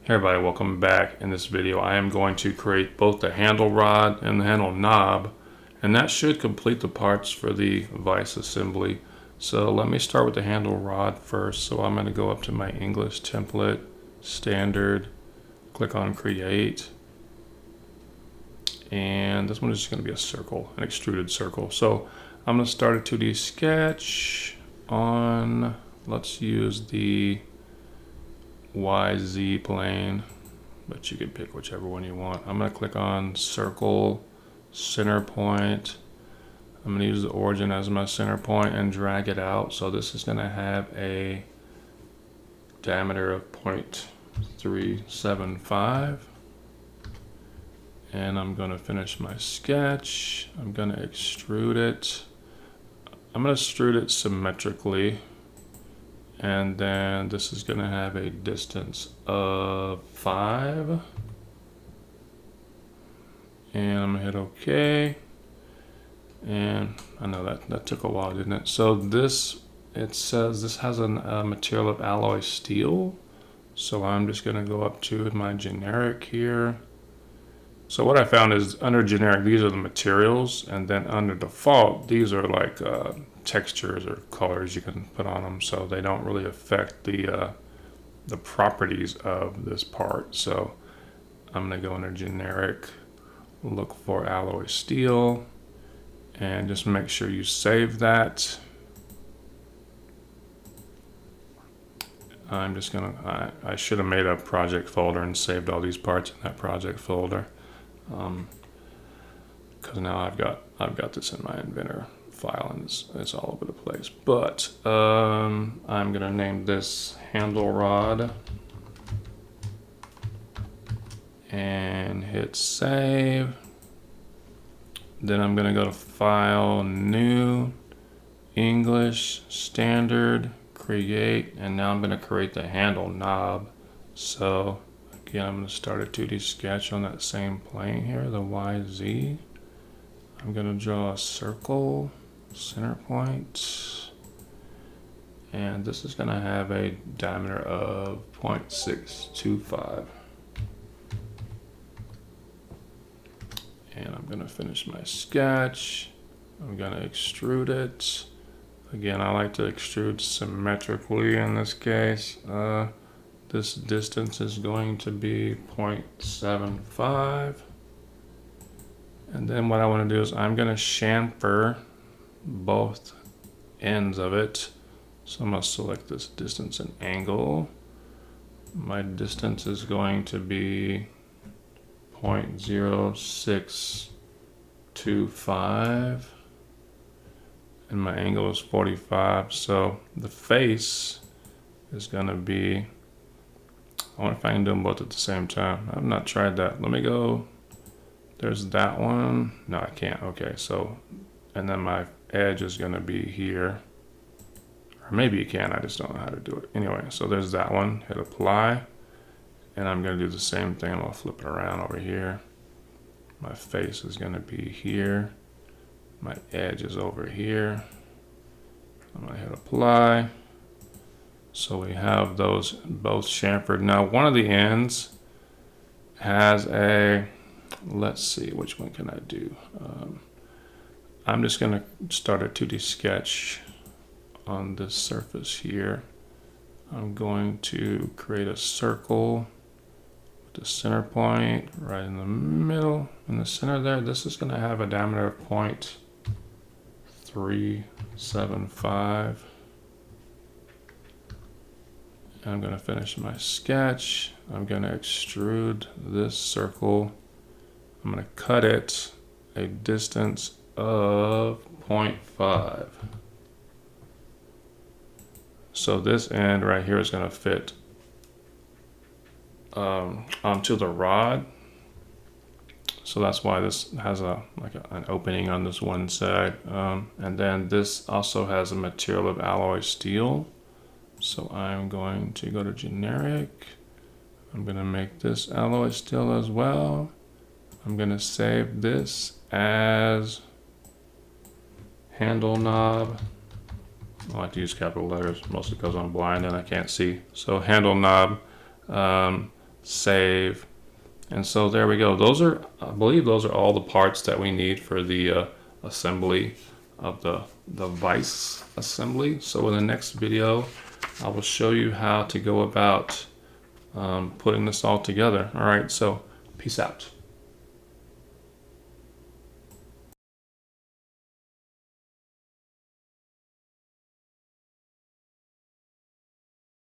Hey everybody, welcome back. In this video I am going to create both the handle rod and the handle knob, and that should complete the parts for the vise assembly. So let me start with the handle rod first. So I'm going to go up to my English template, standard, click on create, and this one is just going to be a circle, an extruded circle. So I'm going to start a 2D sketch on, let's use the YZ plane, but you can pick whichever one you want. I'm going to click on circle, center point. I'm going to use the origin as my center point and drag it out. So this is going to have a diameter of 0.375. And I'm going to finish my sketch. I'm going to extrude it. I'm going to extrude it symmetrically. And then this is going to have a distance of 5. And I'm going to hit OK. And I know that took a while, didn't it? So this, it says this has a material of alloy steel. So I'm just going to go up to my generic here. So what I found is under generic, these are the materials. And then under default, these are like textures or colors you can put on them, so they don't really affect the properties of this part. So I'm going to go under generic, look for alloy steel, and just make sure you save that. I'm just gonna, I should have made a project folder and saved all these parts in that project folder, because now I've got this in my Inventor file and it's all over the place. But I'm gonna name this handle rod and hit save. Then I'm gonna go to File, New, English, Standard, Create, and now I'm gonna create the handle knob. So again, I'm gonna start a 2D sketch on that same plane here, the YZ. I'm gonna draw a circle, center point, and this is going to have a diameter of 0.625. And I'm going to finish my sketch. I'm going to extrude it. Again, I like to extrude symmetrically in this case. This distance is going to be 0.75. And then what I want to do is I'm going to chamfer both ends of it. So I'm going to select this distance and angle. My distance is going to be 0.0625 and my angle is 45. So the face is going to be, I wonder if I can do them both at the same time. I've not tried that. Let me go, there's that one. No, I can't. Okay, so, and then my edge is going to be here, or maybe you can, I just don't know how to do it. Anyway, so there's that one. Hit apply, and I'm going to do the same thing. I'm going to flip it around over here. My face is going to be here, my edge is over here. I'm going to hit apply. So we have those both chamfered. Now one of the ends has a, let's see, which one can I do? I'm just going to start a 2D sketch on this surface here. I'm going to create a circle with the center point right in the middle, in the center there. This is going to have a diameter of 0.375. I'm going to finish my sketch. I'm going to extrude this circle. I'm going to cut it a distance of 0.5. So this end right here is going to fit onto the rod. So that's why this has an opening on this one side. And then this also has a material of alloy steel. So I'm going to go to generic. I'm going to make this alloy steel as well. I'm going to save this as handle knob. I like to use capital letters mostly because I'm blind and I can't see. So handle knob, save. And so there we go. Those are, I believe those are all the parts that we need for the assembly of the Vise assembly. So in the next video, I will show you how to go about putting this all together. All right, so peace out.